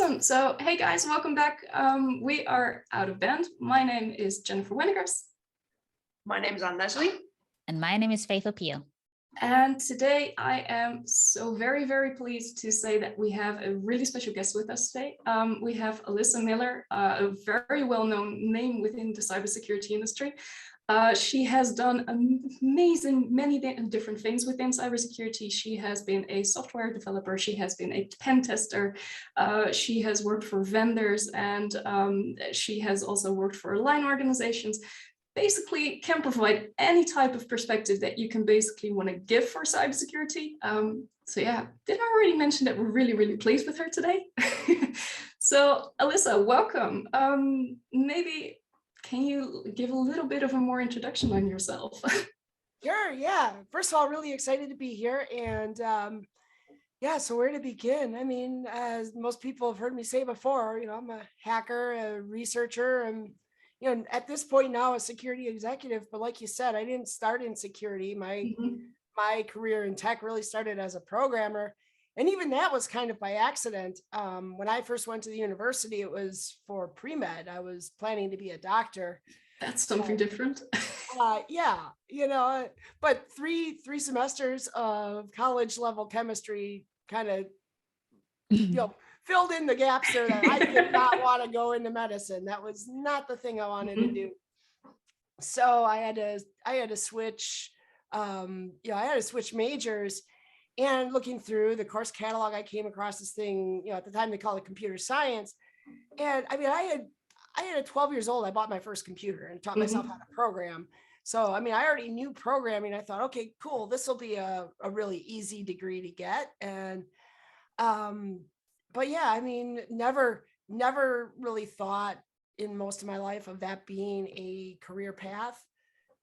Awesome. So, hey guys, welcome back. We are out of band. My name is Jennifer Winnegers. My name is Anne Leslie. And my name is Faith Opio. And today I am so very, very pleased to say that we have a really special guest with us today. We have Alyssa Miller, a very well-known name within the cybersecurity industry. She has done amazing, many different things within cybersecurity. She has been a software developer. She has been a pen tester. She has worked for vendors, and she has also worked for line organizations. Basically can provide any type of perspective that you can basically want to give for cybersecurity. So yeah, did I already mention that we're really, really pleased with her today? So Alyssa, welcome. Maybe can you give a little bit of a more introduction on yourself? Sure, yeah. First of all, really excited to be here. And yeah, so where to begin? I mean, as most people have heard me say before, I'm a hacker, a researcher, and at this point now a security executive. But like you said, I didn't start in security. My career in tech really started as a programmer. And even that was kind of by accident. When I first went to the university, it was for pre-med. I was planning to be a doctor. That's something different. Yeah, but three semesters of college level chemistry kind of, filled in the gaps there that I did not want to go into medicine. That was not the thing I wanted to do. So I had to switch, I had to switch majors. And looking through the course catalog, I came across this thing, at the time they called it computer science. And I mean, I had at 12 years old, I bought my first computer and taught myself how to program. So, I mean, I already knew programming. I thought, okay, cool. This will be a really easy degree to get. And, but yeah, I mean, never really thought in most of my life of that being a career path.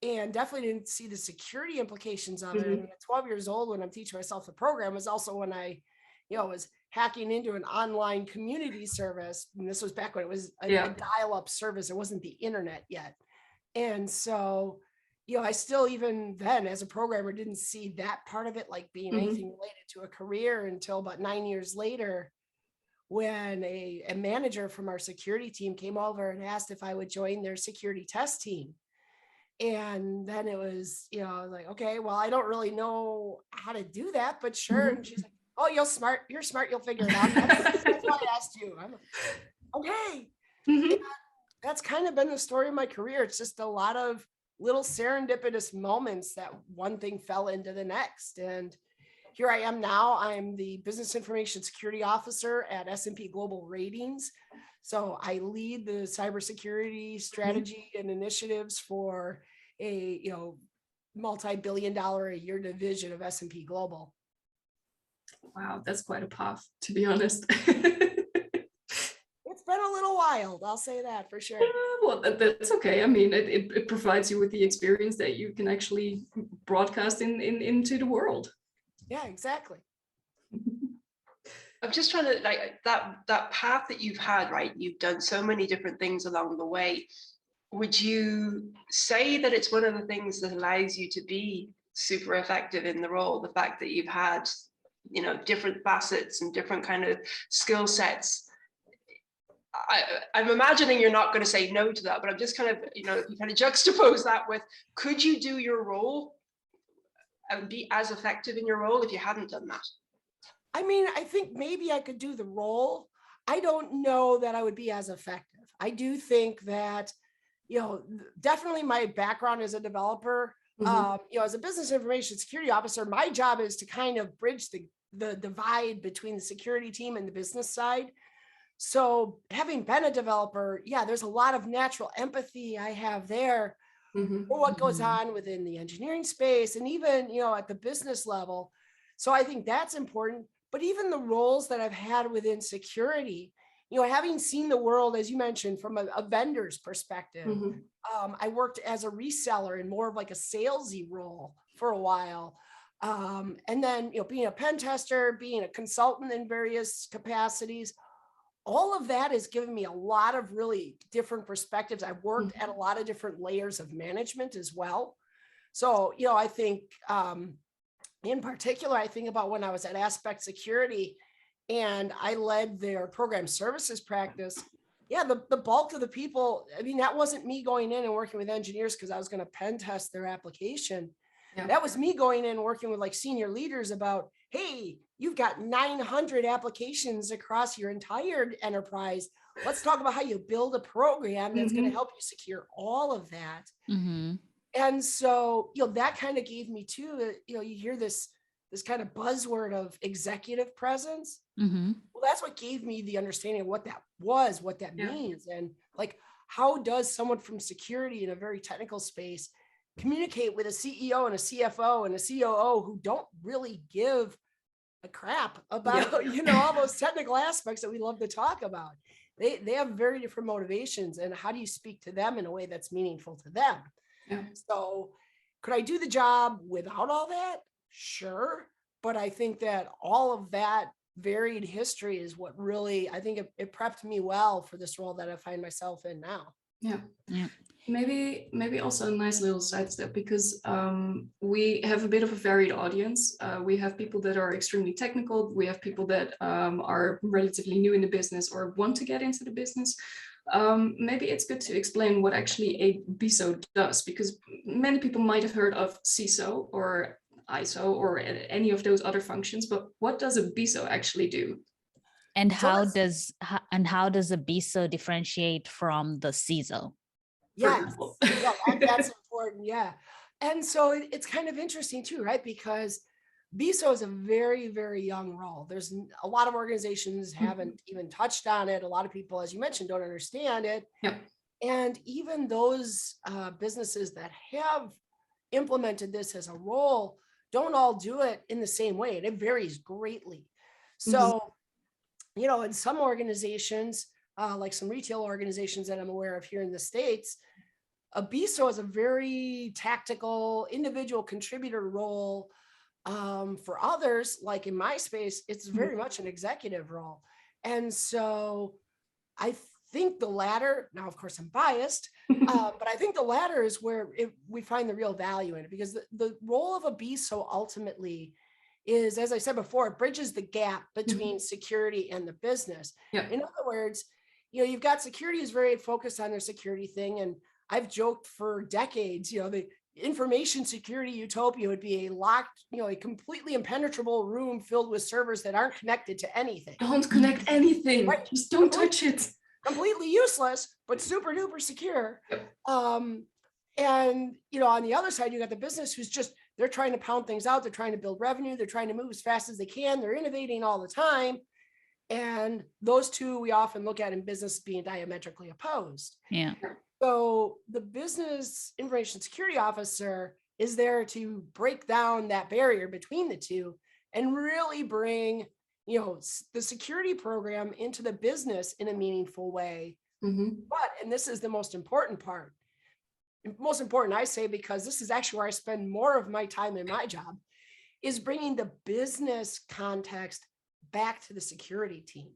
And definitely didn't see the security implications of it. I mean, at 12 years old, when I'm teaching myself the program, was also when I, was hacking into an online community service. And this was back when it was a dial-up service. It wasn't the internet yet. And so, I still, even then as a programmer, didn't see that part of it like being anything related to a career until about 9 years later, when a manager from our security team came over and asked if I would join their security test team. And then it was, I was like, okay, well, I don't really know how to do that, but sure. And she's like, oh, you're smart, you'll figure it out. That's why I asked you. I'm like, okay. That's kind of been the story of my career. It's just a lot of little serendipitous moments that one thing fell into the next. And here I am now. I'm the Business Information Security Officer at S&P Global Ratings. So I lead the cybersecurity strategy and initiatives for a, multi-billion-dollar a year division of S&P Global. Wow, that's quite a path, to be honest. It's been a little wild, I'll say that for sure. Well, that's okay. I mean, it provides you with the experience that you can actually broadcast into the world. Yeah, exactly. I'm just trying to, like, that path that you've had, right? You've done so many different things along the way. Would you say that it's one of the things that allows you to be super effective in the role? The fact that you've had, different facets and different kind of skill sets. I'm imagining you're not going to say no to that, but I'm just kind of, you kind of juxtapose that with, could you do your role and be as effective in your role if you hadn't done that? I mean, I think maybe I could do the role. I don't know that I would be as effective. I do think that, definitely my background as a developer, as a business information security officer, my job is to kind of bridge the divide between the security team and the business side. So having been a developer, there's a lot of natural empathy I have there for what goes on within the engineering space and even, at the business level. So I think that's important. But even the roles that I've had within security, having seen the world, as you mentioned, from a vendor's perspective, I worked as a reseller in more of like a salesy role for a while. And then, being a pen tester, being a consultant in various capacities, all of that has given me a lot of really different perspectives. I've worked at a lot of different layers of management as well. So, I think, in particular, I think about when I was at Aspect Security, and I led their program services practice. Yeah, the bulk of the people, I mean, that wasn't me going in and working with engineers because I was going to pen test their application. Yeah. That was me going in and working with like senior leaders about, hey, you've got 900 applications across your entire enterprise. Let's talk about how you build a program that's going to help you secure all of that. And so, that kind of gave me too, you hear this kind of buzzword of executive presence. Well, that's what gave me the understanding of what that was, what that means. And like, how does someone from security in a very technical space communicate with a CEO and a CFO and a COO who don't really give a crap about, all those technical aspects that we love to talk about. They have very different motivations, and how do you speak to them in a way that's meaningful to them? So could I do the job without all that? Sure. But I think that all of that varied history is what really, I think it prepped me well for this role that I find myself in now. Yeah. Maybe also a nice little side step, because we have a bit of a varied audience. We have people that are extremely technical. We have people that are relatively new in the business or want to get into the business. Maybe it's good to explain what actually a BISO does, because many people might have heard of CISO or ISO or any of those other functions, but what does a BISO actually do? And how does a BISO differentiate from the CISO? Yes, that's important. Yeah. And so it's kind of interesting too, right? Because BISO is a very, very young role. There's a lot of organizations haven't even touched on it. A lot of people, as you mentioned, don't understand it. And even those businesses that have implemented this as a role don't all do it in the same way. And it varies greatly. So, in some organizations, like some retail organizations that I'm aware of here in the States, a BISO is a very tactical individual contributor role. For others, like in my space, it's very much an executive role. And so I think the latter, now of course I'm biased, but I think the latter is where we find the real value in it, because the role of a BISO ultimately is, as I said before, it bridges the gap between security and the business. In other words, you've got security is very focused on their security thing. And I've joked for decades, the information security utopia would be a locked, a completely impenetrable room filled with servers that aren't connected to anything. Don't connect anything. Right. Just don't touch it. Completely useless, but super duper secure. And, on the other side, you got the business who's just, they're trying to pound things out. They're trying to build revenue. They're trying to move as fast as they can. They're innovating all the time. And those two, we often look at in business being diametrically opposed. So the business information security officer is there to break down that barrier between the two and really bring, the security program into the business in a meaningful way. But, and this is the most important part, most important, I say, because this is actually where I spend more of my time in my job, is bringing the business context back to the security team.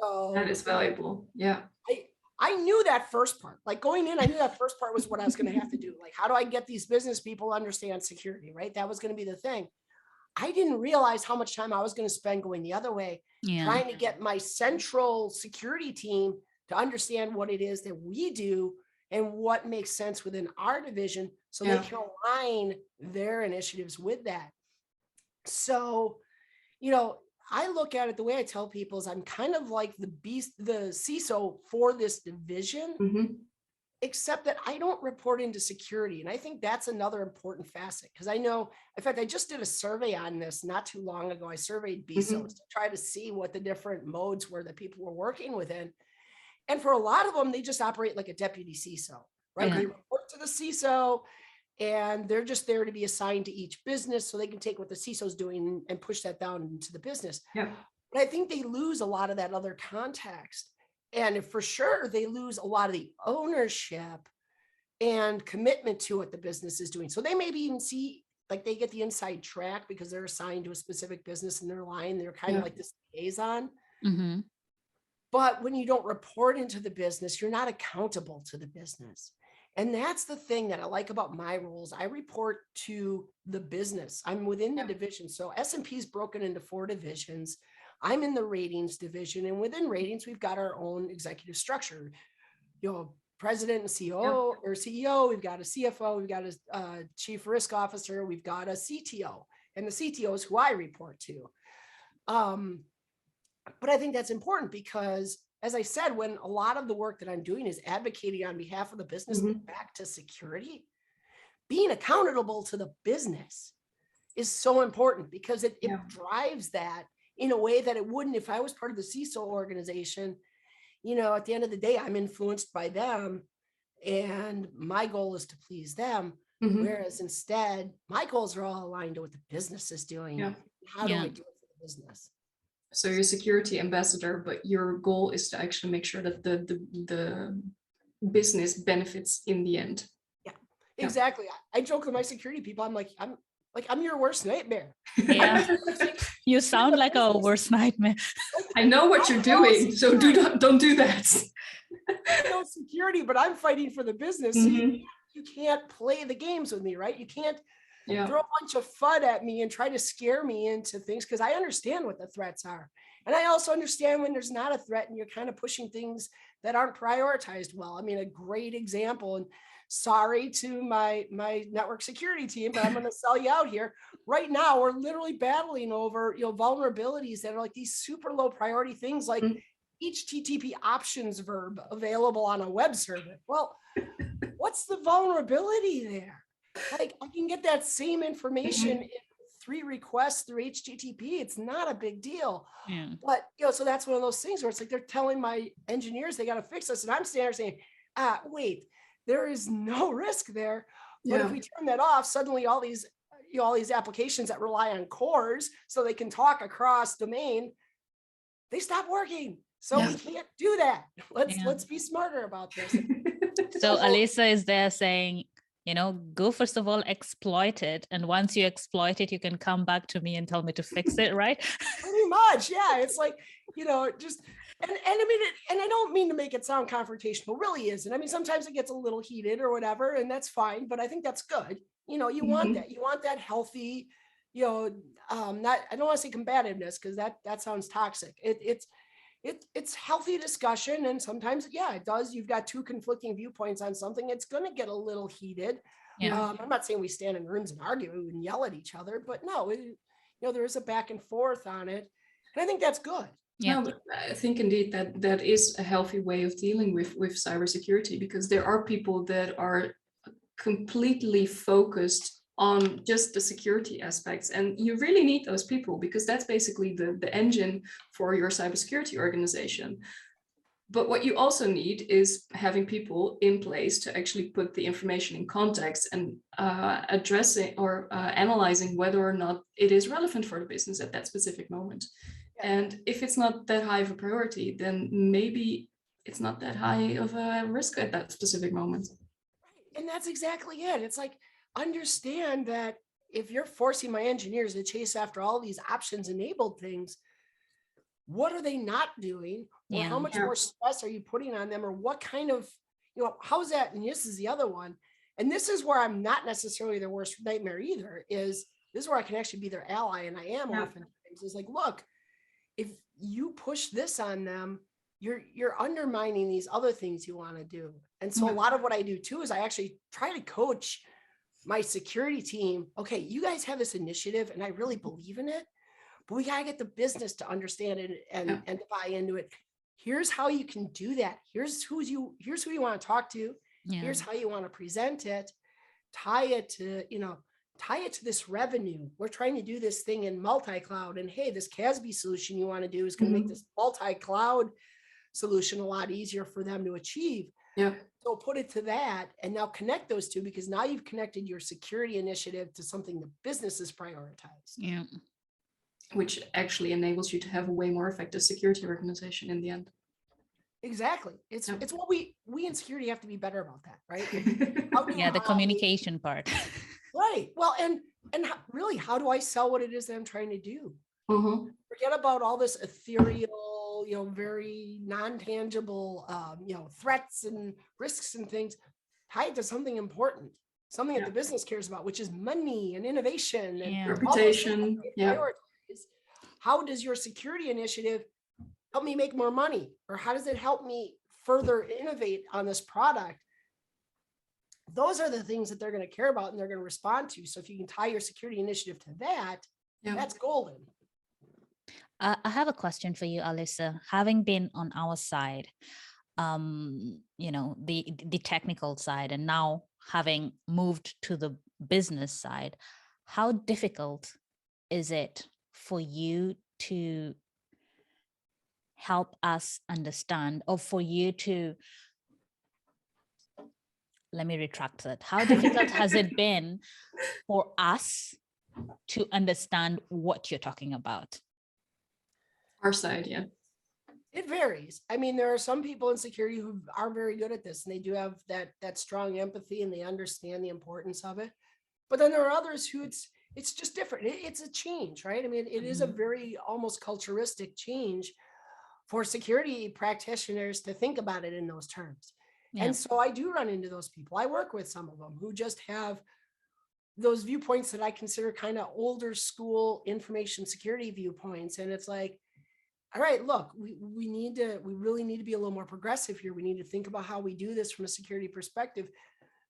So that is valuable. I knew that first part, like going in, I knew that first part was what I was going to have to do. Like, how do I get these business people to understand security, right? That was going to be the thing. I didn't realize how much time I was going to spend going the other way, trying to get my central security team to understand what it is that we do and what makes sense within our division, so they can align their initiatives with that. So, I look at it, the way I tell people is I'm kind of like the CISO for this division, except that I don't report into security. And I think that's another important facet, because I know, in fact, I just did a survey on this not too long ago. I surveyed BISOs to try to see what the different modes were that people were working within. And for a lot of them, they just operate like a deputy CISO, right? They report to the CISO, and they're just there to be assigned to each business so they can take what the CISO is doing and push that down into the business. But I think they lose a lot of that other context. And for sure, they lose a lot of the ownership and commitment to what the business is doing. So they maybe even see, like, they get the inside track because they're assigned to a specific business in their line. They're kind of like this liaison. But when you don't report into the business, you're not accountable to the business. And that's the thing that I like about my roles. I report to the business. I'm within the division. So S&P is broken into 4 divisions. I'm in the ratings division, and within ratings, we've got our own executive structure, president and COO or CEO, we've got a CFO, we've got a chief risk officer, we've got a CTO, and the CTO is who I report to. But I think that's important because, as I said, when a lot of the work that I'm doing is advocating on behalf of the business back to security, being accountable to the business is so important because it drives that in a way that it wouldn't if I was part of the CISO organization. At the end of the day, I'm influenced by them and my goal is to please them. Whereas instead, my goals are all aligned to what the business is doing. How do I do it for the business? So you're a security ambassador, but your goal is to actually make sure that the business benefits in the end. Yeah, exactly. I joke with my security people. I'm your worst nightmare. Yeah, you sound like a worst nightmare. I know what you're doing, so don't do that. No security, but I'm fighting for the business. So you can't play the games with me, right? You can't throw a bunch of FUD at me and try to scare me into things because I understand what the threats are. And I also understand when there's not a threat and you're kind of pushing things that aren't prioritized well. I mean, a great example, and sorry to my network security team, but I'm going to sell you out here. Right now, we're literally battling over vulnerabilities that are like these super low priority things like HTTP options verb available on a web server. Well, what's the vulnerability there? Like, I can get that same information in 3 requests through HTTP. It's not a big deal. But so that's one of those things where it's like they're telling my engineers they got to fix this, and I'm standing there saying, wait, there is no risk there. But if we turn that off, suddenly all these applications that rely on cores so they can talk across domain, they stop working. So we can't do that. Let's be smarter about this. So Alyssa is there saying, go first of all, exploit it. And once you exploit it, you can come back to me and tell me to fix it, right? Pretty much. Yeah. It's like, just, and I mean, and I don't mean to make it sound confrontational, really isn't. I mean, sometimes it gets a little heated or whatever, and that's fine, but I think that's good. You want that. You want that healthy, not, I don't want to say combativeness because that sounds toxic. It's healthy discussion, and sometimes it does. You've got 2 conflicting viewpoints on something. It's going to get a little heated. I'm not saying we stand in rooms and argue and yell at each other, but no, there is a back and forth on it, and I think that's good. No, but I think indeed that is a healthy way of dealing with cybersecurity, because there are people that are completely focused on just the security aspects, and you really need those people because that's basically the engine for your cybersecurity organization. But what you also need is having people in place to actually put the information in context and addressing or analyzing whether or not it is relevant for the business at that specific moment. And if it's not that high of a priority, then maybe it's not that high of a risk at that specific moment. And that's exactly it. It's like, understand that if you're forcing my engineers to chase after all these options enabled things, what are they not doing? Or how much more stress are you putting on them? Or what kind of, how's that? And this is the other one. And this is where I'm not necessarily their worst nightmare either, is this is where I can actually be their ally. And I am oftentimes. It's like, look, if you push this on them, you're undermining these other things you want to do. And so a lot of what I do too is I actually try to coach my security team. Okay, you guys have this initiative and I really believe in it, but we gotta get the business to understand it and to buy into it. Here's how you can do that. Here's who you want to talk to. Here's how you want to present it. Tie it to this revenue. We're trying to do this thing in multi-cloud, and hey, this CASB solution you want to do is going to make this multi-cloud solution a lot easier for them to achieve. So put it to that, and now connect those two, because now you've connected your security initiative to something the business is prioritized. Which actually enables you to have a way more effective security organization in the end. Exactly. It's what we in security have to be better about that, right? The communication part. Right. Well, and really, how do I sell what it is that I'm trying to do? Forget about all this ethereal, very non-tangible, threats and risks and things. Tie it to something important, something that the business cares about, which is money and innovation and reputation. how does your security initiative help me make more money? Or how does it help me further innovate on this product? Those are the things that they're going to care about and they're going to respond to. So if you can tie your security initiative to that, that's golden. I have a question for you, Alyssa. Having been on our side, you know, the technical side, and now having moved to the business side, how difficult is it for you to help us understand, or for you to, let me retract that. How difficult has it been for us to understand what you're talking about? Our side, yeah. It varies. I mean, there are some people in security who are very good at this and they do have that strong empathy and they understand the importance of it. But then there are others who it's just different. It's a change, right? I mean, it is a very almost culturistic change for security practitioners to think about it in those terms. Yeah. And so I do run into those people. I work with some of them who just have those viewpoints that I consider kind of older school information security viewpoints. And it's like, all right, look, we really need to be a little more progressive here. We need to think about how we do this from a security perspective,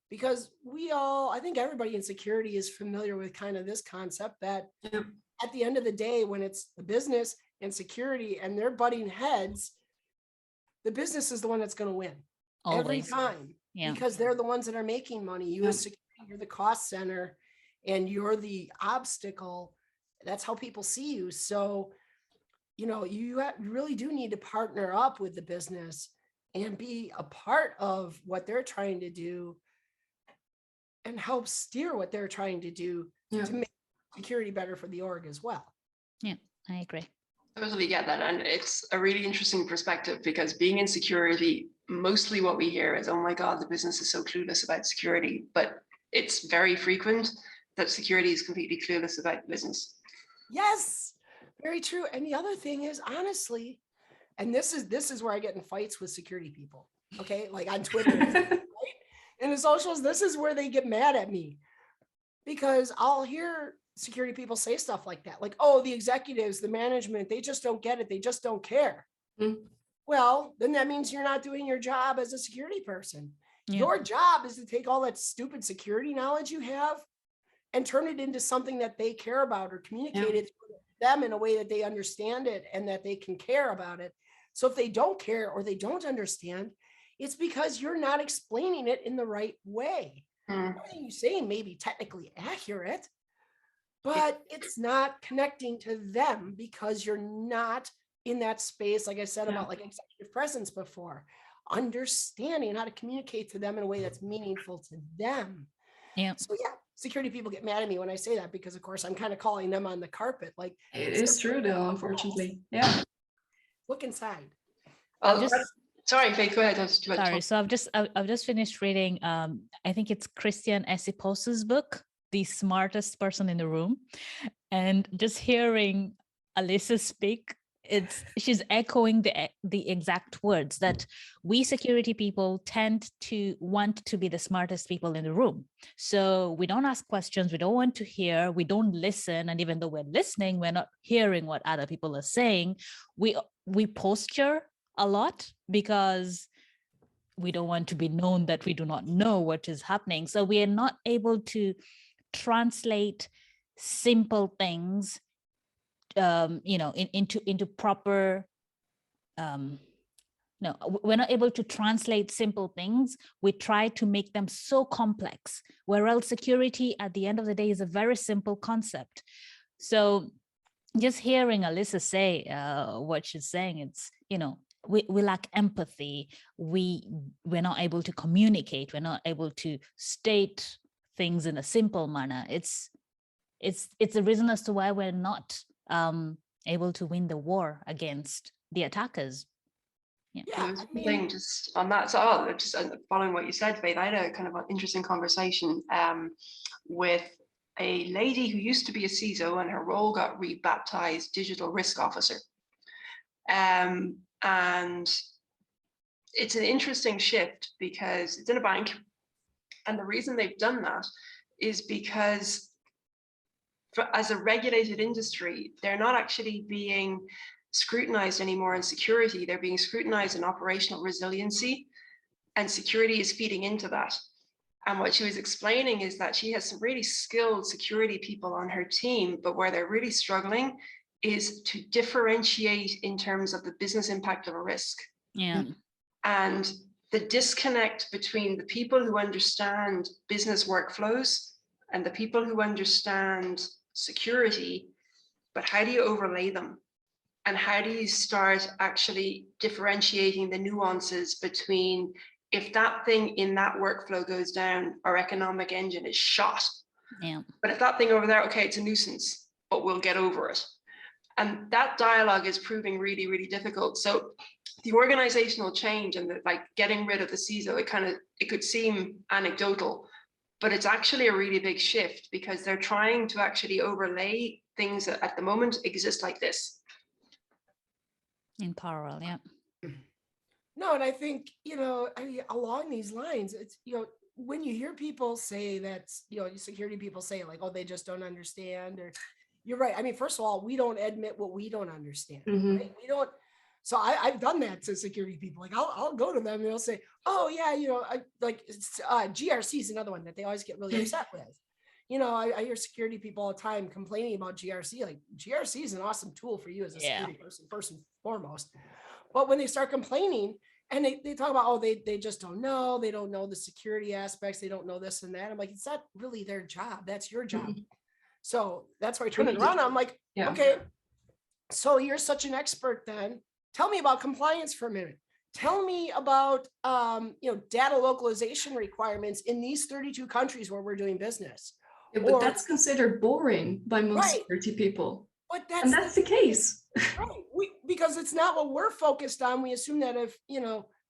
because I think everybody in security is familiar with kind of this concept that at the end of the day, when it's the business and security and they're butting heads, the business is the one that's going to win. Always. Every time, because they're the ones that are making money. You as security, you're the cost center and you're the obstacle. That's how people see you. So, you know, you really do need to partner up with the business and be a part of what they're trying to do and help steer what they're trying to do to make security better for the org as well. Yeah, I agree. I totally get that. And it's a really interesting perspective, because being in security, mostly what we hear is, oh my God, the business is so clueless about security. But it's very frequent that security is completely clueless about business. Yes, very true. And the other thing is, honestly, and this is where I get in fights with security people, okay? Like on Twitter, right? In the socials, this is where they get mad at me, because I'll hear security people say stuff like that. Like, oh, the executives, the management, they just don't get it. They just don't care. Well, then that means you're not doing your job as a security person. Your job is to take all that stupid security knowledge you have and turn it into something that they care about, or communicate it to them in a way that they understand it and that they can care about it. So if they don't care or they don't understand, it's because you're not explaining it in the right way. Everything you say may be technically accurate, but it's not connecting to them because you're not in that space. Like I said about like executive presence before, understanding how to communicate to them in a way that's meaningful to them. So security people get mad at me when I say that, because of course I'm kind of calling them on the carpet. Like, it is true though, unfortunately. Look inside. Sorry, Faith, go ahead. Sorry, so I've just finished reading, I think it's Christian Esipos's book, The Smartest Person in the Room. And just hearing Alyssa speak, she's echoing the exact words that we security people tend to want to be the smartest people in the room. So we don't ask questions, we don't want to hear, we don't listen. And even though we're listening, we're not hearing what other people are saying. We posture a lot because we don't want to be known that we do not know what is happening. So we are not able to translate simple things, into proper. No, we're not able to translate simple things. We try to make them so complex, whereas security at the end of the day is a very simple concept. So just hearing Alyssa say what she's saying, it's, we lack empathy. We're not able to communicate. We're not able to state things in a simple manner. It's a reason as to why we're not able to win the war against the attackers. Thing just on that. So just following what you said, Faith, I had a kind of an interesting conversation with a lady who used to be a CISO, and her role got rebaptized Digital Risk Officer. And it's an interesting shift because it's in a bank. And the reason they've done that is because as a regulated industry, they're not actually being scrutinized anymore in security. They're being scrutinized in operational resiliency, and security is feeding into that. And what she was explaining is that she has some really skilled security people on her team, but where they're really struggling is to differentiate in terms of the business impact of a risk. Yeah. And the disconnect between the people who understand business workflows and the people who understand security, but how do you overlay them? And how do you start actually differentiating the nuances between, if that thing in that workflow goes down, our economic engine is shot. Yeah. But if that thing over there, okay, it's a nuisance, but we'll get over it. And that dialogue is proving really, really difficult. So the organizational change and the, like getting rid of the CISO, it could seem anecdotal, but it's actually a really big shift because they're trying to actually overlay things that at the moment exist like this. In parallel, yeah. No, and I think, along these lines, it's, when you hear people say that, security people say like, oh, they just don't understand, or you're right. I mean, first of all, we don't admit what we don't understand. Right? We don't. So I've done that to security people. Like I'll go to them and they'll say, oh yeah, GRC is another one that they always get really upset with. I hear security people all the time complaining about GRC. Like GRC is an awesome tool for you as a security person, first and foremost. But when they start complaining and they talk about, oh, they just don't know. They don't know the security aspects. They don't know this and that. I'm like, it's not really their job. That's your job. So that's why I turn it around. I'm like, okay, so you're such an expert then. Tell me about compliance for a minute. Tell me about, data localization requirements in these 32 countries where we're doing business. Yeah, but that's considered boring by most security people. But that's the case. Right. Because it's not what we're focused on. We assume that if,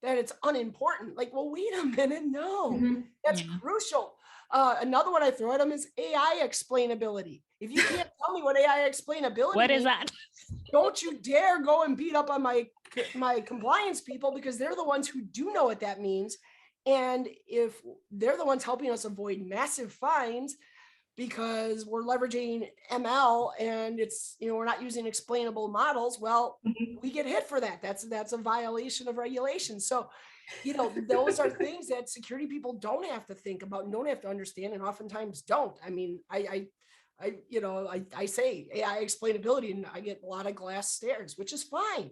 that it's unimportant. Like, well, wait a minute. No, that's crucial. Another one I throw at them is AI explainability. If you can't tell me what AI explainability what is that? Don't you dare go and beat up on my compliance people, because they're the ones who do know what that means. And if they're the ones helping us avoid massive fines because we're leveraging ML and it's, we're not using explainable models, well, we get hit for that. That's a violation of regulation. So, those are things that security people don't have to think about and don't have to understand, and oftentimes don't. I mean, I say AI explainability and I get a lot of glass stares, which is fine.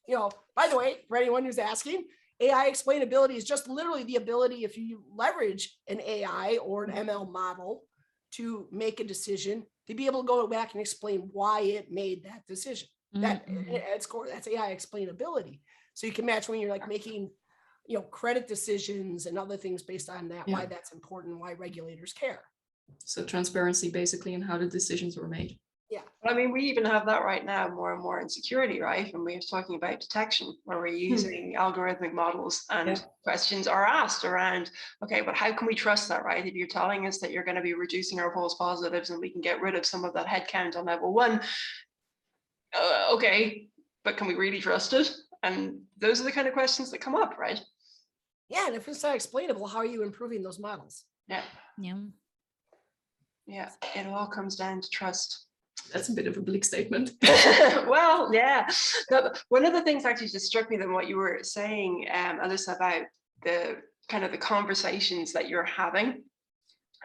By the way, for anyone who's asking, AI explainability is just literally the ability, if you leverage an AI or an ML model to make a decision, to be able to go back and explain why it made that decision. That at its core, that's AI explainability. So you can match when you're like making, credit decisions and other things based on that, why that's important, why regulators care. So transparency basically in how the decisions were made. Yeah. I mean, we even have that right now more and more in security, right? And we're talking about detection, where we're using algorithmic models and questions are asked around, okay, but how can we trust that, right? If you're telling us that you're going to be reducing our false positives and we can get rid of some of that headcount on level 1, okay, but can we really trust it? And those are the kind of questions that come up, right? Yeah, and if it's not explainable, how are you improving those models? Yeah. It all comes down to trust. That's a bit of a bleak statement. Well, yeah. No, one of the things actually just struck me than what you were saying, Alyssa, about the kind of the conversations that you're having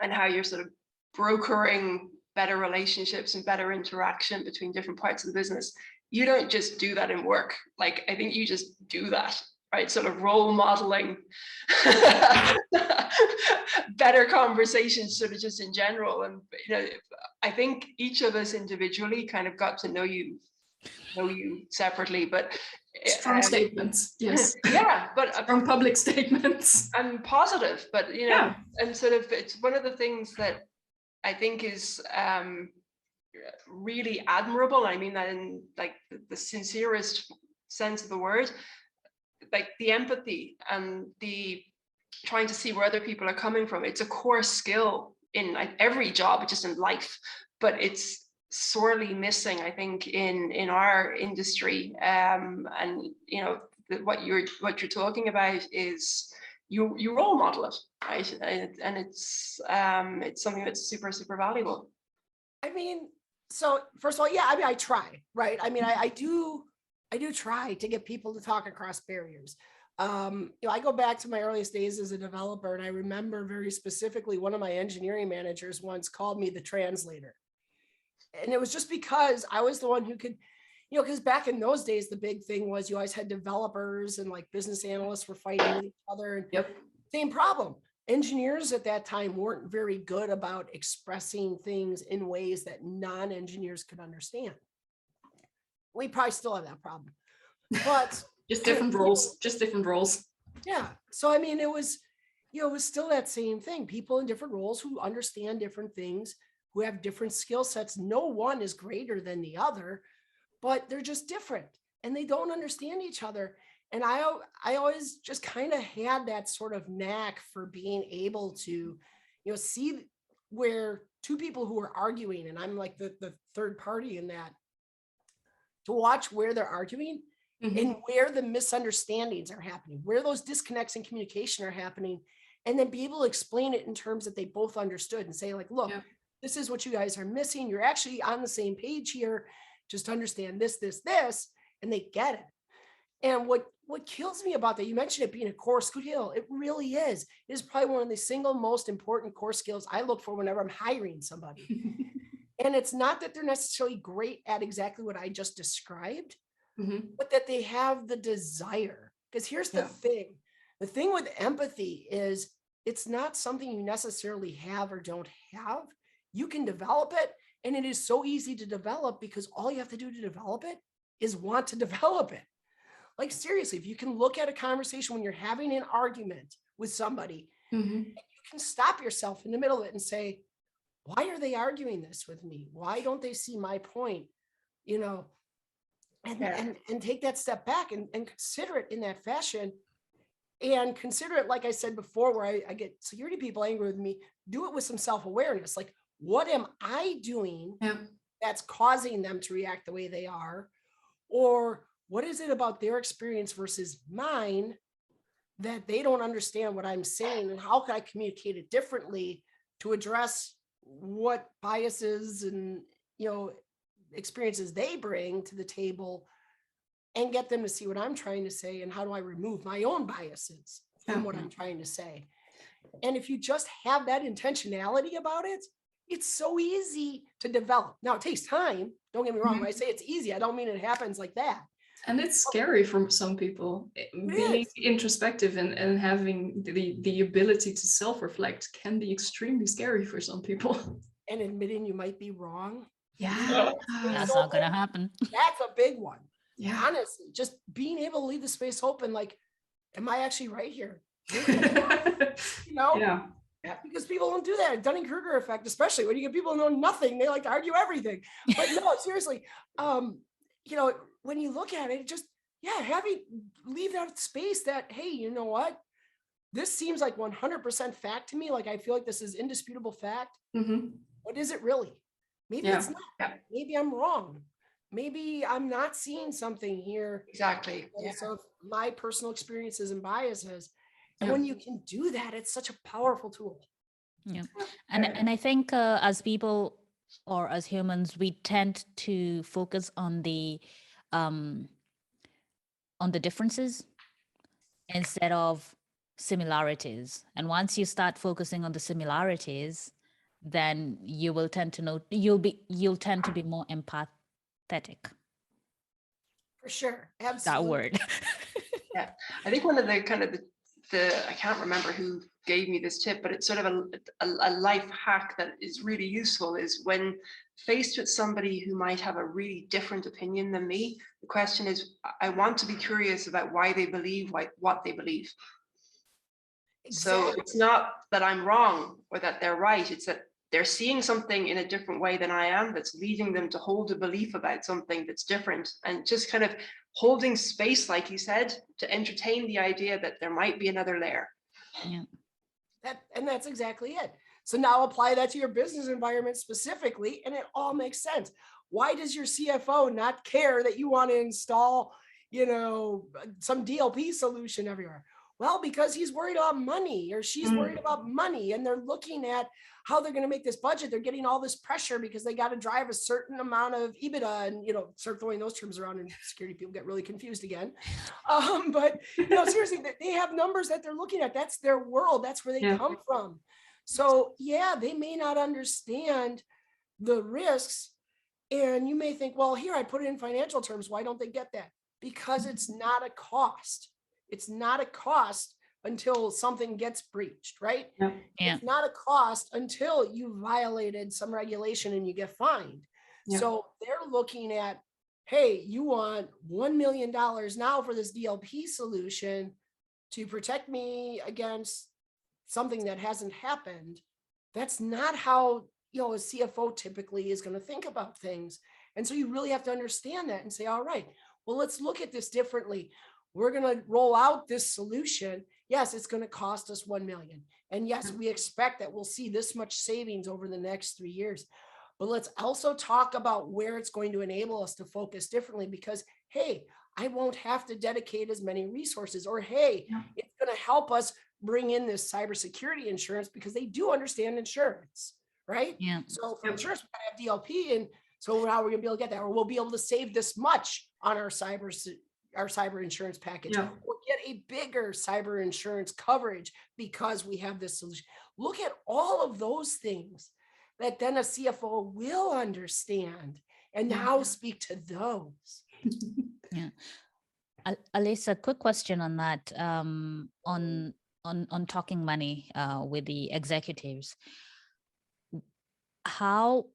and how you're sort of brokering better relationships and better interaction between different parts of the business. You don't just do that in work. Like, I think you just do that, right? Sort of role modeling better conversations, sort of just in general. And I think each of us individually kind of got to know you separately, but strong statements, yes. Yeah, but strong public statements and positive, but and sort of it's one of the things that I think is really admirable. I mean that in like the sincerest sense of the word, like the empathy and the trying to see where other people are coming from. It's a core skill in like every job, just in life, but it's sorely missing, I think, in our industry. And what you're talking about is you role model it, right? And it's something that's super, super valuable. I mean, so first of all, yeah, I mean, I try, right? I mean, I do try to get people to talk across barriers. I go back to my earliest days as a developer, and I remember very specifically one of my engineering managers once called me the translator. And it was just because I was the one who could, because back in those days, the big thing was you always had developers and like business analysts were fighting with each other. And Yep. same problem. Engineers at that time weren't very good about expressing things in ways that non-engineers could understand. We probably still have that problem, but Just different roles, just different roles. yeah. So, I mean, it was still that same thing. People in different roles who understand different things, who have different skill sets. No one is greater than the other, but they're just different and they don't understand each other. And I always just kind of had that sort of knack for being able to, see where two people who are arguing, and I'm like the third party in that, to watch where they're arguing and where the misunderstandings are happening, where those disconnects in communication are happening, and then be able to explain it in terms that they both understood and say like, look, this is what you guys are missing. You're actually on the same page here. Just understand this, and they get it. And what kills me about that, you mentioned it being a core skill. It really is. It is probably one of the single most important core skills I look for whenever I'm hiring somebody. And it's not that they're necessarily great at exactly what I just described, but that they have the desire. Because here's the thing. The thing with empathy is it's not something you necessarily have or don't have. You can develop it, and it is so easy to develop because all you have to do to develop it is want to develop it. Like seriously, if you can look at a conversation when you're having an argument with somebody, and you can stop yourself in the middle of it and say, why are they arguing this with me? Why don't they see my point? And take that step back and consider it in that fashion, and consider it, like I said before, where I get security people angry with me, do it with some self-awareness. Like, what am I doing that's causing them to react the way they are? Or what is it about their experience versus mine that they don't understand what I'm saying? And how can I communicate it differently to address what biases and, experiences they bring to the table, and get them to see what I'm trying to say? And how do I remove my own biases from what I'm trying to say? And if you just have that intentionality about it, it's so easy to develop. Now, it takes time. Don't get me wrong. When I say it's easy, I don't mean it happens like that. And it's scary for some people. Being introspective and having the ability to self-reflect can be extremely scary for some people. And admitting you might be wrong. Yeah. That's not going to happen. That's a big one. Yeah. Honestly, just being able to leave the space open, like, am I actually right here? Yeah. Because people don't do that. Dunning-Kruger effect, especially when you get people who know nothing, they like to argue everything. But no, seriously, when you look at it, just, leave that space that, hey, you know what? This seems like 100% fact to me. Like, I feel like this is indisputable fact. What is it really? Maybe it's not. Yeah. Maybe I'm wrong. Maybe I'm not seeing something here. Exactly. So my personal experiences and biases. And when you can do that, it's such a powerful tool. Yeah. And I think as people or as humans, we tend to focus on the differences instead of similarities. And once you start focusing on the similarities, then you will tend to know, you'll tend to be more empathetic. For sure. Absolutely. That word. Yeah. I think one of the kind of the I can't remember who gave me this tip, but it's sort of a life hack that is really useful, is when faced with somebody who might have a really different opinion than me, the question is, I want to be curious about why they believe what they believe. Exactly. So it's not that I'm wrong or that they're right, it's that they're seeing something in a different way than I am that's leading them to hold a belief about something that's different, and just kind of holding space, like you said, to entertain the idea that there might be another layer. Yeah. That's exactly it. So now apply that to your business environment specifically, and it all makes sense. Why does your CFO not care that you want to install, some DLP solution everywhere? Well, because he's worried about money or she's worried about money, and they're looking at how they're going to make this budget. They're getting all this pressure because they got to drive a certain amount of EBITDA, and, you know, start throwing those terms around and security people get really confused again. But, you know, seriously, they have numbers that they're looking at. That's their world. That's where they come from. So yeah, they may not understand the risks. And you may think, well, here, I put it in financial terms. Why don't they get that? Because it's not a cost. It's not a cost until something gets breached, right? Yeah. It's not a cost until you violated some regulation and you get fined. So they're looking at, hey, you want $1 million now for this DLP solution to protect me against something that hasn't happened. That's not how, you know, a CFO typically is going to think about things. And so you really have to understand that and say, all right, well, let's look at this differently. We're going to roll out this solution. Yes, it's going to cost us 1 million. And yes, we expect that we'll see this much savings over the next 3 years. But let's also talk about where it's going to enable us to focus differently, because, hey, I won't have to dedicate as many resources, or, hey, it's going to help us bring in this cybersecurity insurance because they do understand insurance, right? So for insurance, we have DLP, and so now we're going to be able to get that, or we'll be able to save this much on our cyber insurance package, or get a bigger cyber insurance coverage because we have this solution. Look at all of those things that then a CFO will understand and now speak to those. Alyssa, quick question on that, on talking money with the executives. How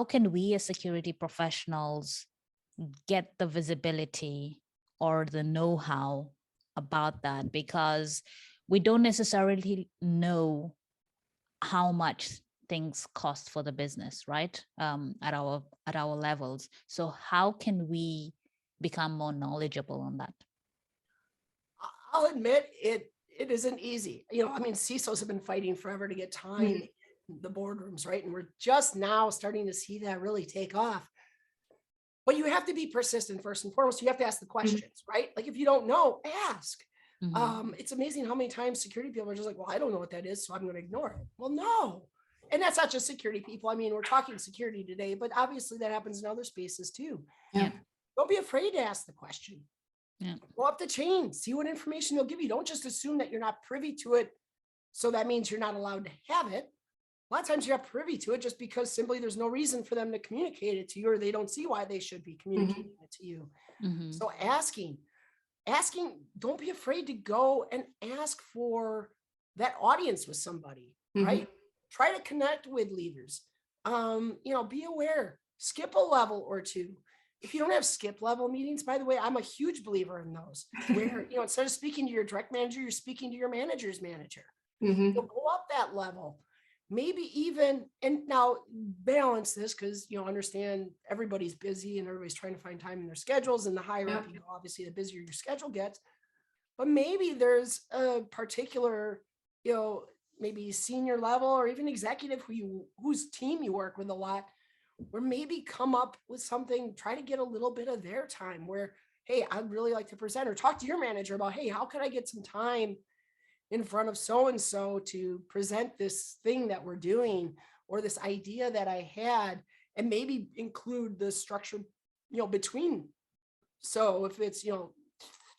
can we as security professionals get the visibility or the know-how about that? Because we don't necessarily know how much things cost for the business, right? At our levels. So how can we become more knowledgeable on that? I'll admit it isn't easy. You know, I mean, CISOs have been fighting forever to get time in the boardrooms, right? And we're just now starting to see that really take off. But you have to be persistent first and foremost. You have to ask the questions, right? Like, if you don't know, ask. It's amazing how many times security people are just like, well, I don't know what that is, so I'm going to ignore it. Well, no. And that's not just security people. I mean, we're talking security today, but obviously that happens in other spaces too. Don't be afraid to ask the question. Go up the chain, see what information they'll give you. Don't just assume that you're not privy to it, so that means you're not allowed to have it. A lot of times you're not privy to it just because simply there's no reason for them to communicate it to you, or they don't see why they should be communicating it to you. So asking, don't be afraid to go and ask for that audience with somebody, right? Try to connect with leaders. You know, be aware, skip a level or two. If you don't have skip level meetings, by the way, I'm a huge believer in those, where, you know, instead of speaking to your direct manager, you're speaking to your manager's manager. So go up that level, maybe even, and now balance this, because, you know, understand everybody's busy and everybody's trying to find time in their schedules, and the higher up you go, obviously the busier your schedule gets. But maybe there's a particular, you know, maybe senior level or even executive whose team you work with a lot, where maybe come up with something, try to get a little bit of their time, where, hey, I'd really like to present, or talk to your manager about, hey, how can I get some time in front of so-and-so to present this thing that we're doing, or this idea that I had, and maybe include the structure, you know, between. So if it's, you know,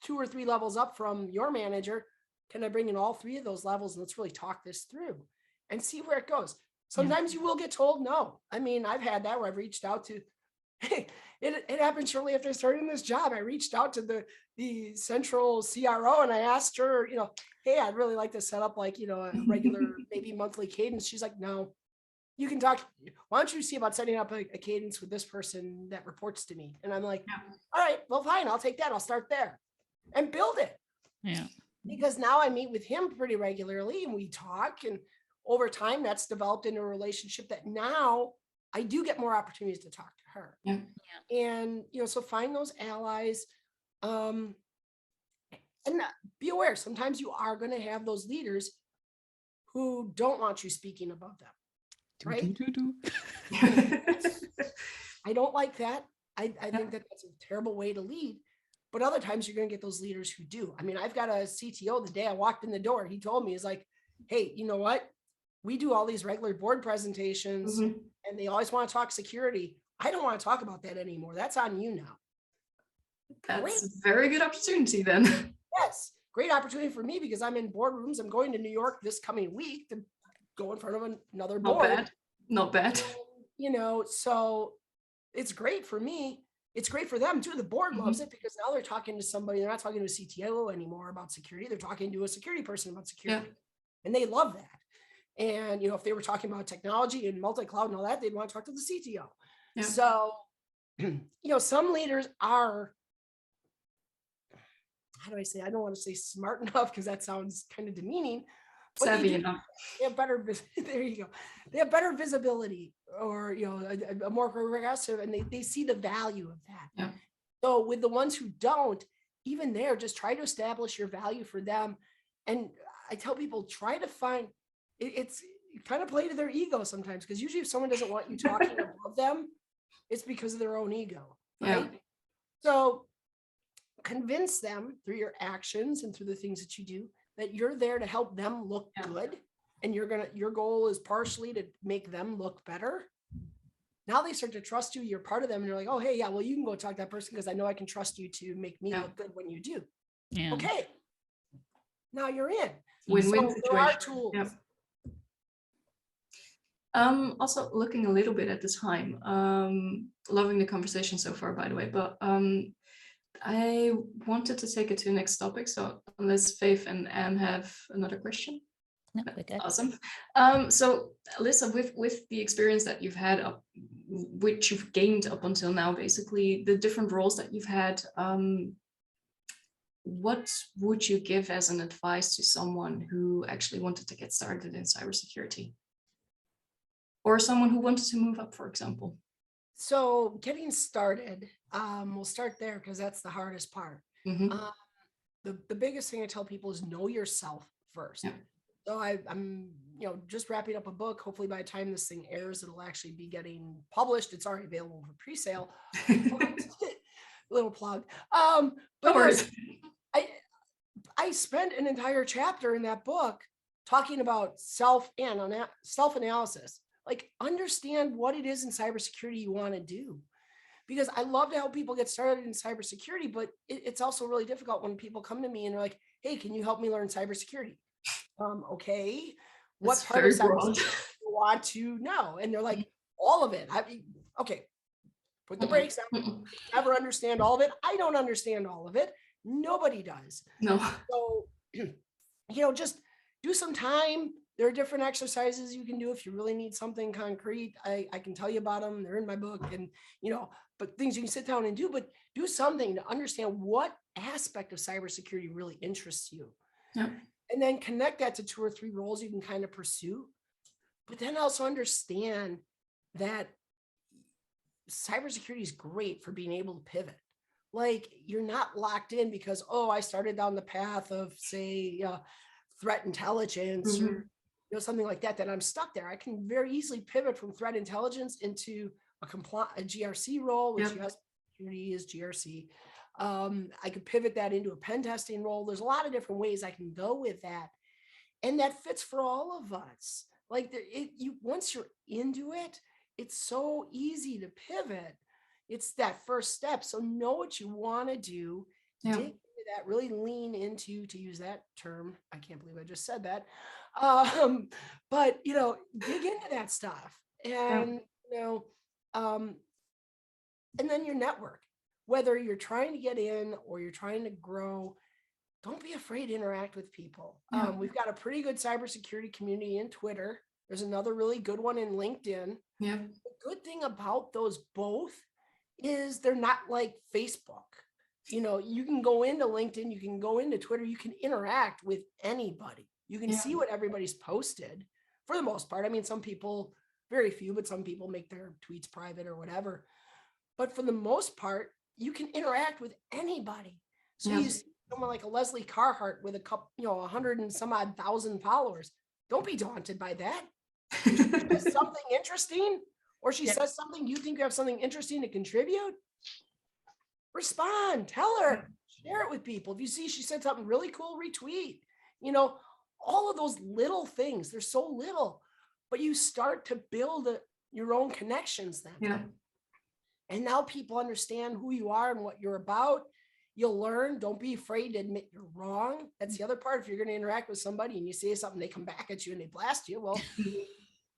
2 or 3 levels up from your manager, can I bring in all 3 of those levels, and let's really talk this through and see where it goes. Sometimes you will get told no. I mean, I've had that where I've reached out to, hey, it happened shortly after starting this job. I reached out to the central CRO, and I asked her, you know, hey, I'd really like to set up, like, you know, a regular, maybe monthly cadence. She's like, no, you can talk. Why don't you see about setting up a cadence with this person that reports to me? And I'm like, all right, well, fine, I'll take that. I'll start there and build it. Because now I meet with him pretty regularly, and we talk, and over time that's developed into a relationship that now I do get more opportunities to talk to her. And, you know, so find those allies, and be aware, sometimes you are going to have those leaders who don't want you speaking above them, right? I don't like that. I think that that's a terrible way to lead. but other times you're going to get those leaders who do. I mean, I've got a CTO, the day I walked in the door, he told me, he's like, hey, you know what? We do all these regular board presentations and they always want to talk security. I don't want to talk about that anymore. That's on you now. That's a very good opportunity then. Yes, great opportunity for me because I'm in boardrooms. I'm going to New York this coming week to go in front of another board. Not bad. You know, so it's great for me. It's great for them too. The board loves it because now they're talking to somebody. They're not talking to a CTO anymore about security. They're talking to a security person about security. And they love that. And, you know, if they were talking about technology and multi-cloud and all that, they'd want to talk to the CTO. Yeah. So, you know, some leaders are, how do I say, I don't want to say smart enough because that sounds kind of demeaning. Savvy enough. They have better, there you go. They have better visibility or, you know, a more progressive, and they see the value of that. Yeah. So with the ones who don't, even there, just try to establish your value for them. And I tell people, try to find, it's kind of play to their ego sometimes, because usually if someone doesn't want you talking above them, it's because of their own ego, right? Yeah. So convince them through your actions and through the things that you do that you're there to help them look good. And your goal is partially to make them look better. Now they start to trust you, you're part of them, and you're like, oh, hey, yeah, well, you can go talk to that person because I know I can trust you to make me look good when you do. Yeah. Okay. Now you're in. Win-win situation. There are tools. Yep. Also looking a little bit at the time, loving the conversation so far, by the way, but I wanted to take it to the next topic. So unless Faith and Anne have another question. No, we're good. Awesome. So Alyssa, with the experience that you've had, which you've gained up until now, basically the different roles that you've had, what would you give as an advice to someone who actually wanted to get started in cybersecurity? Or someone who wanted to move up, for example? So getting started, we'll start there because that's the hardest part. The biggest thing I tell people is know yourself first. Yeah. So I'm, you know, just wrapping up a book. Hopefully by the time this thing airs, it'll actually be getting published. It's already available for pre-sale. Little plug. But I spent an entire chapter in that book talking about self-analysis. Like, understand what it is in cybersecurity you want to do. Because I love to help people get started in cybersecurity, but it's also really difficult when people come to me and they're like, hey, can you help me learn cybersecurity? Okay, what part of cybersecurity do you want to know? And they're like, all of it. Okay, put the brakes on. Never understand all of it. I don't understand all of it. Nobody does. No. So, you know, just do some time. There are different exercises you can do if you really need something concrete. I can tell you about them. They're in my book, and, you know, but things you can sit down and do, but do something to understand what aspect of cybersecurity really interests you. Yeah. And then connect that to 2 or 3 roles you can kind of pursue. But then also understand that cybersecurity is great for being able to pivot. Like, you're not locked in because, oh, I started down the path of, say, threat intelligence or, you know, something like that, that I'm stuck there. I can very easily pivot from threat intelligence into a GRC role, which US security is GRC. I could pivot that into a pen testing role. There's a lot of different ways I can go with that. And that fits for all of us. Like, once you're into it, it's so easy to pivot. It's that first step. So know what you want to do. Dig into that, really lean into, to use that term. I can't believe I just said that. But, you know, dig into that stuff and, you know, and then your network, whether you're trying to get in or you're trying to grow, don't be afraid to interact with people. We've got a pretty good cybersecurity community in Twitter. There's another really good one in LinkedIn. Yeah. The good thing about those both is they're not like Facebook. You know, you can go into LinkedIn, you can go into Twitter, you can interact with anybody. You can see what everybody's posted for the most part. I mean, some people, very few, but some people make their tweets private or whatever. But for the most part, you can interact with anybody. So you see someone like a Leslie Carhart with a couple, you know, 100 and some odd thousand followers. Don't be daunted by that. If something interesting, or she says something, you think you have something interesting to contribute, respond, tell her, share it with people. If you see she said something really cool, retweet, all of those little things. They're so little, but you start to build your own connections then. Yeah. And now people understand who you are and what you're about. You'll learn. Don't be afraid to admit you're wrong. That's the other part. If you're going to interact with somebody and you say something, they come back at you and they blast you. Well,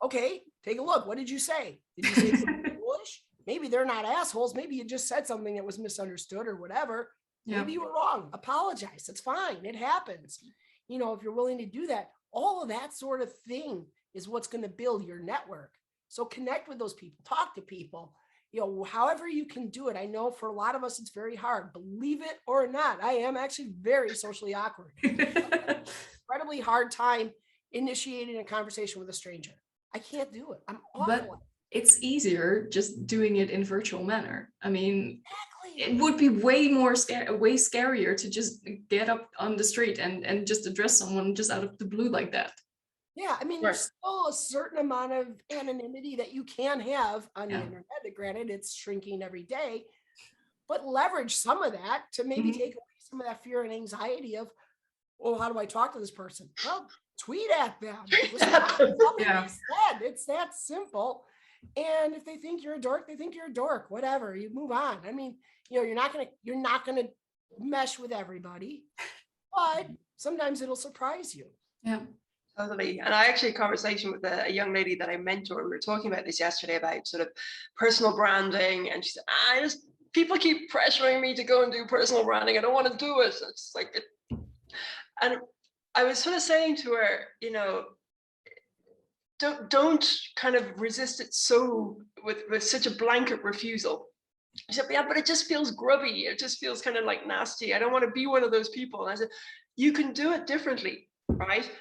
okay, take a look. What did you say? Did you say something foolish? Maybe they're not assholes. Maybe you just said something that was misunderstood or whatever. Yeah. Maybe you were wrong. Apologize. It's fine. It happens. If you're willing to do that, all of that sort of thing is what's going to build your network. So connect with those people, talk to people, however you can do it. I know for a lot of us, it's very hard, believe it or not. I am actually very socially awkward. Incredibly hard time initiating a conversation with a stranger. I can't do it. I'm awful. But it's easier just doing it in virtual manner. I mean, Exactly. it would be way scarier to just get up on the street and just address someone just out of the blue like that. Yeah, I mean, there's still a certain amount of anonymity that you can have on the internet. Granted, it's shrinking every day, but leverage some of that to maybe take away some of that fear and anxiety of, oh, how do I talk to this person? Well, tweet at them. It's that simple. And if they think you're a dork, they think you're a dork. Whatever, you move on. I mean, you're not gonna mesh with everybody, but sometimes it'll surprise you. Yeah. Totally. And I actually had a conversation with a young lady that I mentor. We were talking about this yesterday about sort of personal branding. And she said, people keep pressuring me to go and do personal branding. I don't want to do it. It's like, and I was sort of saying to her, don't kind of resist it so with such a blanket refusal. She said, yeah, but it just feels grubby. It just feels kind of like nasty. I don't want to be one of those people. And I said, you can do it differently, right?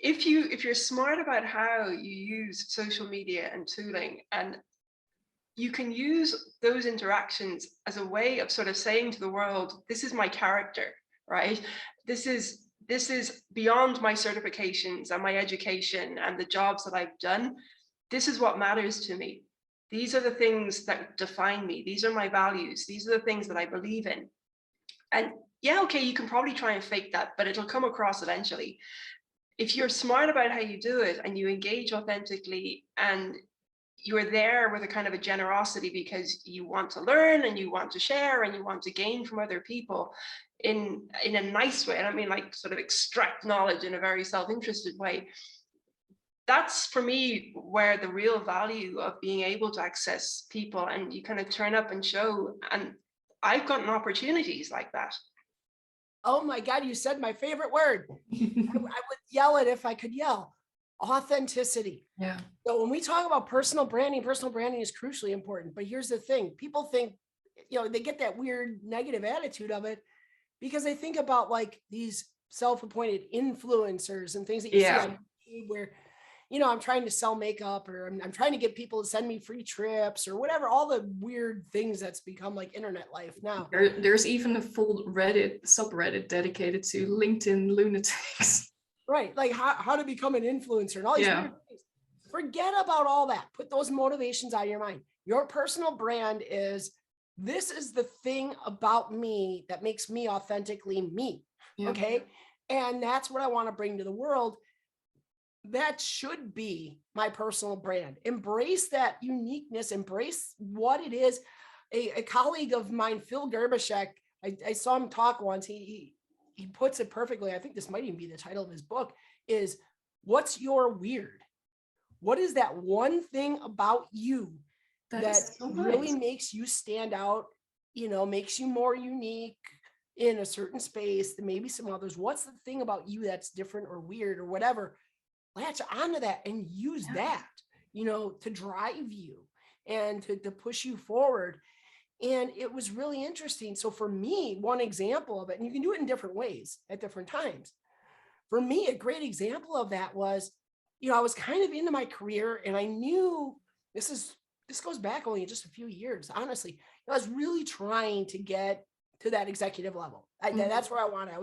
If you're smart about how you use social media and tooling, and you can use those interactions as a way of sort of saying to the world, this is my character, right? This is beyond my certifications and my education and the jobs that I've done. This is what matters to me. These are the things that define me. These are my values. These are the things that I believe in. And yeah, okay, you can probably try and fake that, but it'll come across eventually. If you're smart about how you do it and you engage authentically and you're there with a kind of a generosity because you want to learn and you want to share and you want to gain from other people in a nice way, I don't mean like sort of extract knowledge in a very self-interested way. That's for me where the real value of being able to access people and you kind of turn up and show. And I've gotten opportunities like that. Oh my God, you said my favorite word. I would yell it if I could yell. Authenticity. Yeah. So when we talk about personal branding is crucially important. But here's the thing. People think, they get that weird negative attitude of it because they think about like these self-appointed influencers and things that you see on YouTube where, I'm trying to sell makeup or I'm trying to get people to send me free trips or whatever, all the weird things that's become like internet life now. There's even a full subreddit dedicated to LinkedIn lunatics. Right. Like how to become an influencer and all these weird things. Forget about all that. Put those motivations out of your mind. Your personal brand is, this is the thing about me that makes me authentically me. Yeah. Okay. And that's what I want to bring to the world. That should be my personal brand. Embrace that uniqueness, embrace what it is. A colleague of mine, Phil Gerbishek, I saw him talk once. He puts it perfectly. I think this might even be the title of his book is, what's your weird? What is that one thing about you that so really makes you stand out, makes you more unique in a certain space than maybe some others? What's the thing about you that's different or weird or whatever? Latch onto that and use that, to drive you and to push you forward. And it was really interesting. So for me, one example of it, and you can do it in different ways at different times. For me, a great example of that was, I was kind of into my career and I knew this goes back only just a few years, honestly. I was really trying to get to that executive level. That's where I wanted.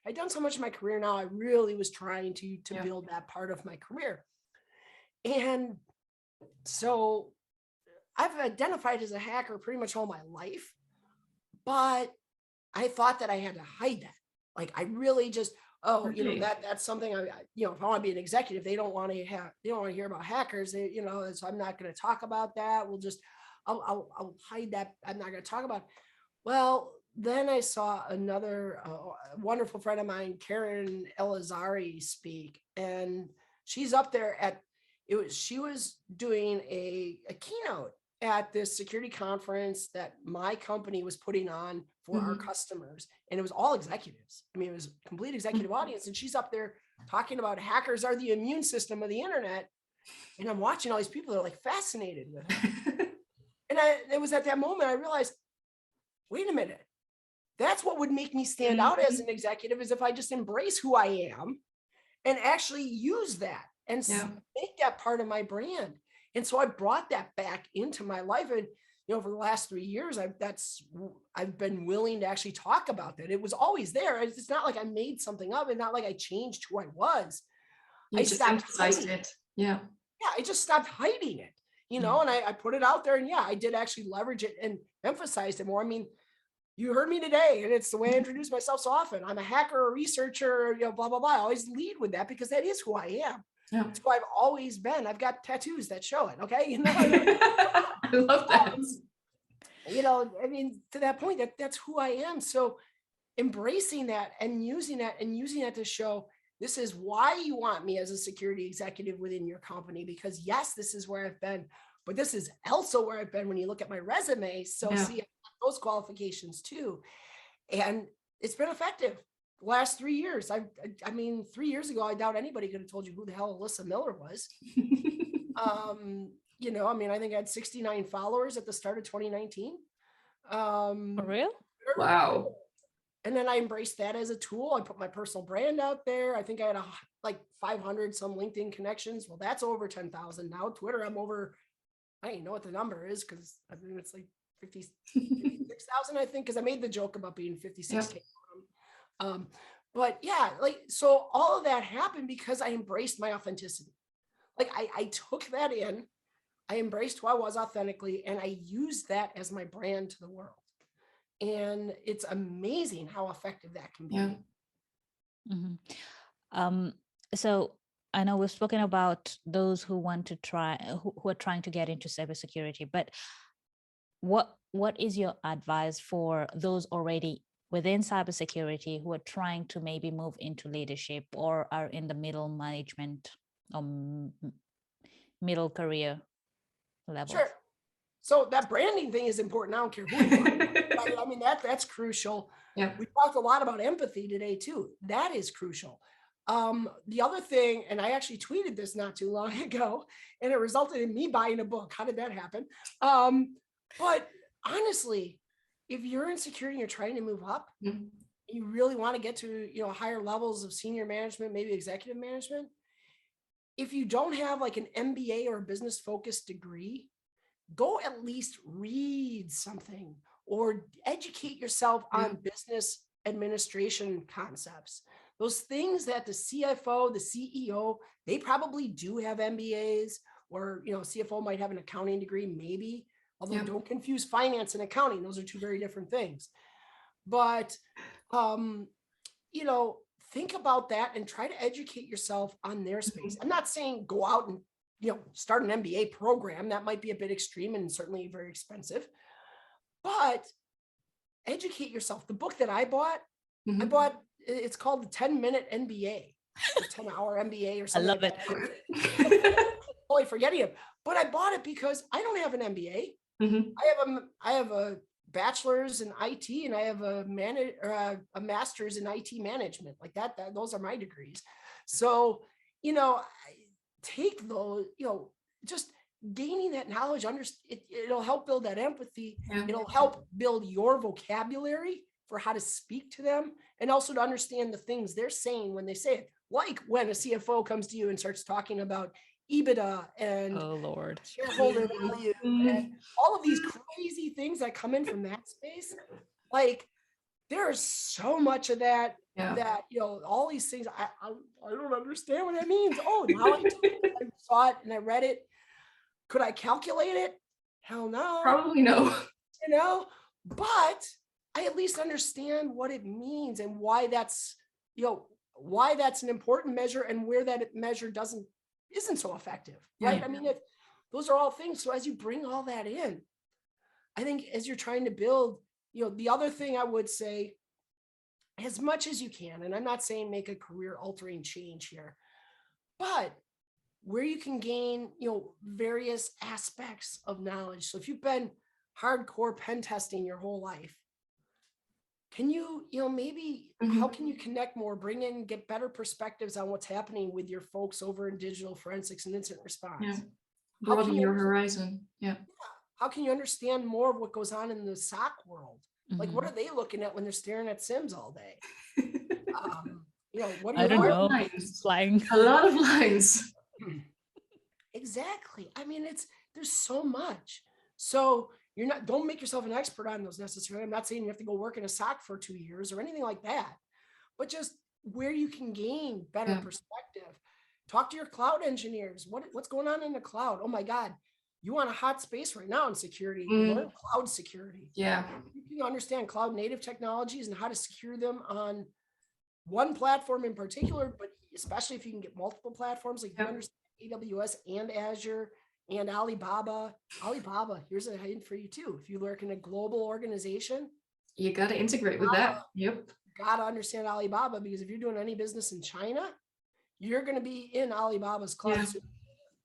I'd done so much in my career now. I really was trying to build that part of my career. And so I've identified as a hacker pretty much all my life, but I thought that I had to hide that. Like I really just, that's something if I want to be an executive, they don't want to hear about hackers. So I'm not going to talk about that. I'll hide that. I'm not going to talk about it. Well, then I saw another wonderful friend of mine, Karen Elazari, speak, and she's up there she was doing a keynote at this security conference that my company was putting on for our customers. And it was all executives. I mean, it was a complete executive audience. And she's up there talking about hackers are the immune system of the internet. And I'm watching all these people that are like fascinated with it. And it was at that moment I realized, wait a minute, that's what would make me stand out as an executive, is if I just embrace who I am and actually use that and make that part of my brand. And so I brought that back into my life. And, for the last 3 years, I've been willing to actually talk about that. It was always there. It's not like I made something up, and not like I changed who I was. I just emphasized it. Yeah. Yeah. I just stopped hiding it, and I put it out there, and I did actually leverage it and emphasize it more. I mean, you heard me today, and it's the way I introduce myself so often. I'm a hacker, a researcher, blah, blah, blah. I always lead with that because that is who I am. Yeah. That's who I've always been. I've got tattoos that show it. Okay. I love that. I mean, to that point, that's who I am. So embracing that and using that to show, this is why you want me as a security executive within your company, because yes, this is where I've been, but this is also where I've been when you look at my resume. So see those qualifications too. And it's been effective. The last 3 years. I mean, 3 years ago, I doubt anybody could have told you who the hell Alyssa Miller was. I think I had 69 followers at the start of 2019. For real? Wow. And then I embraced that as a tool. I put my personal brand out there. I think I had like 500 some LinkedIn connections. Well, that's over 10,000 now. Twitter, I'm over, I don't even know what the number is, because I think it's like 56,000, I think, because I made the joke about being 56K. But so all of that happened because I embraced my authenticity. Like I took that in, I embraced who I was authentically, and I used that as my brand to the world. And it's amazing how effective that can be. Yeah. So I know we've spoken about those who want to try, who are trying to get into cybersecurity, but what is your advice for those already within cybersecurity who are trying to maybe move into leadership or are in the middle management or middle career level? Sure. So that branding thing is important. I don't care who you are. I mean, that's crucial. Yeah. We talked a lot about empathy today too. That is crucial. The other thing, and I actually tweeted this not too long ago, and it resulted in me buying a book. How did that happen? But honestly, if you're in security and you're trying to move up, you really want to get to, higher levels of senior management, maybe executive management. If you don't have like an MBA or a business focused degree, go at least read something or educate yourself on business administration concepts. Those things that the CFO, the CEO, they probably do have MBAs, or, CFO might have an accounting degree, maybe. Although don't confuse finance and accounting. Those are two very different things. But, think about that and try to educate yourself on their space. I'm not saying go out and, start an MBA program. That might be a bit extreme and certainly very expensive. But educate yourself. The book that I bought, it's called the 10-minute MBA, the 10-hour MBA or something. I love it. Totally forgetting it. But I bought it because I don't have an MBA. I have a bachelor's in IT, and I have a master's in IT management. Like that those are my degrees. So, take those, just gaining that knowledge, it'll help build that empathy. It'll help build your vocabulary for how to speak to them, and also to understand the things they're saying when they say it. Like when a CFO comes to you and starts talking about EBITDA and shareholder value and all of these crazy things that come in from that space. Like there's so much of that, that, all these things, I don't understand what that means. Oh, now I do. I saw it and I read it. Could I calculate it? Hell no. Probably no. But I at least understand what it means and why that's, why that's an important measure and where that measure isn't so effective, right? Yeah. I mean, those are all things. So as you bring all that in, I think as you're trying to build, the other thing I would say, as much as you can, and I'm not saying make a career altering change here, but where you can gain, various aspects of knowledge. So if you've been hardcore pen testing your whole life, can you, maybe how can you connect more, bring in, get better perspectives on what's happening with your folks over in digital forensics and incident response? Yeah. Broaden your horizon. Yeah. How can you understand more of what goes on in the SOC world? Like, what are they looking at when they're staring at Sims all day? What I don't know. Lines. Flying. A lot of lines. Exactly. I mean, there's so much. So don't make yourself an expert on those necessarily. I'm not saying you have to go work in a SOC for 2 years or anything like that, but just where you can gain better perspective. Talk to your cloud engineers. What's going on in the cloud? Oh my God, you want a hot space right now in security, learn cloud security. Yeah. You can understand cloud native technologies and how to secure them on one platform in particular, but especially if you can get multiple platforms, like you understand AWS and Azure and Alibaba. Here's a hint for you too. If you work in a global organization, you got to integrate with that. Yep. Got to understand Alibaba, because if you're doing any business in China, you're going to be in Alibaba's cloud. Yeah.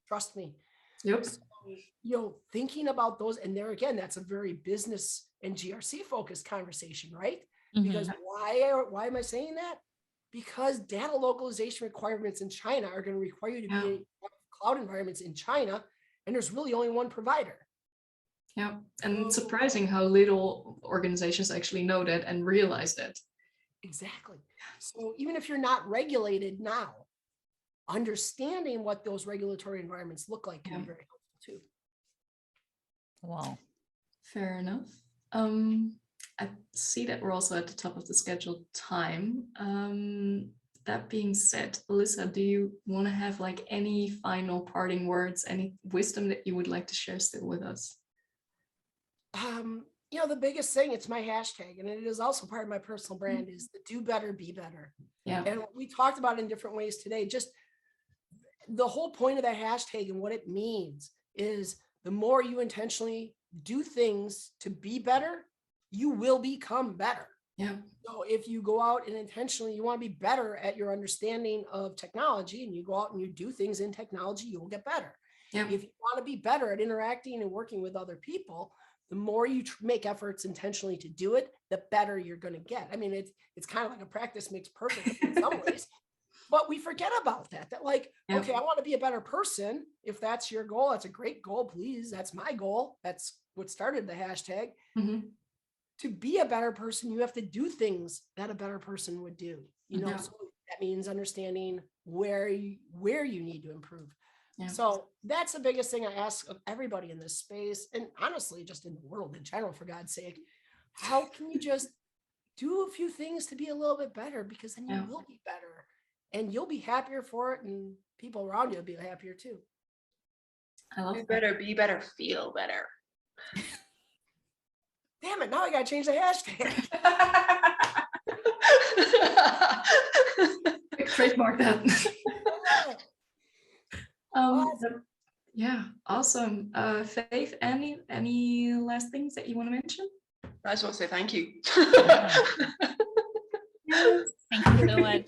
Trust me. Yep. So, thinking about those, and there again, that's a very business and GRC focused conversation, right? Because why am I saying that? Because data localization requirements in China are going to require you to be in cloud environments in China, and there's really only one provider. Yeah, and it's surprising how little organizations actually know that and realize that. Exactly. So even if you're not regulated now, understanding what those regulatory environments look like can be very helpful too. Wow. Fair enough. I see that we're also at the top of the scheduled time. That being said, Alyssa, do you want to have like any final parting words, any wisdom that you would like to share still with us? The biggest thing, it's my hashtag, and it is also part of my personal brand, is the do better, be better. Yeah. And we talked about it in different ways today. Just the whole point of that hashtag and what it means is the more you intentionally do things to be better, you will become better. Yeah. So if you go out and intentionally, you want to be better at your understanding of technology, and you go out and you do things in technology, you will get better. Yeah. If you want to be better at interacting and working with other people, the more you make efforts intentionally to do it, the better you're going to get. I mean, it's kind of like a practice makes perfect in some ways, but we forget about that. That like, okay, I want to be a better person. If that's your goal, that's a great goal. Please, that's my goal. That's what started the hashtag. To be a better person, you have to do things that a better person would do. So that means understanding where you need to improve. Yeah. So that's the biggest thing I ask of everybody in this space, and honestly, just in the world in general, for God's sake. How can you just do a few things to be a little bit better? Because then you will be better, and you'll be happier for it, and people around you will be happier too. I love do better, be better, feel better. Damn it, now I gotta change the hashtag. Trademark that. Yeah, awesome. Faith, any last things that you want to mention? I just want to say thank you. Thank you so much.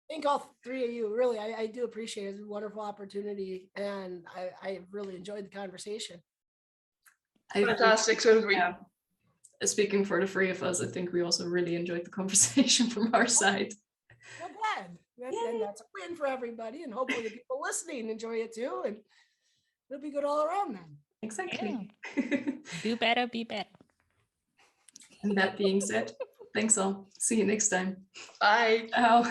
Thank all three of you. Really, I do appreciate it. It's a wonderful opportunity, and I really enjoyed the conversation. Fantastic. So we. Yeah. Speaking for the three of us, I think we also really enjoyed the conversation from our side. Well, glad. And that's a win for everybody, and hopefully the people listening enjoy it too, and it'll be good all around then. Exactly. Yeah. Do better, be better. And that being said, thanks all. See you next time. Bye. Ciao.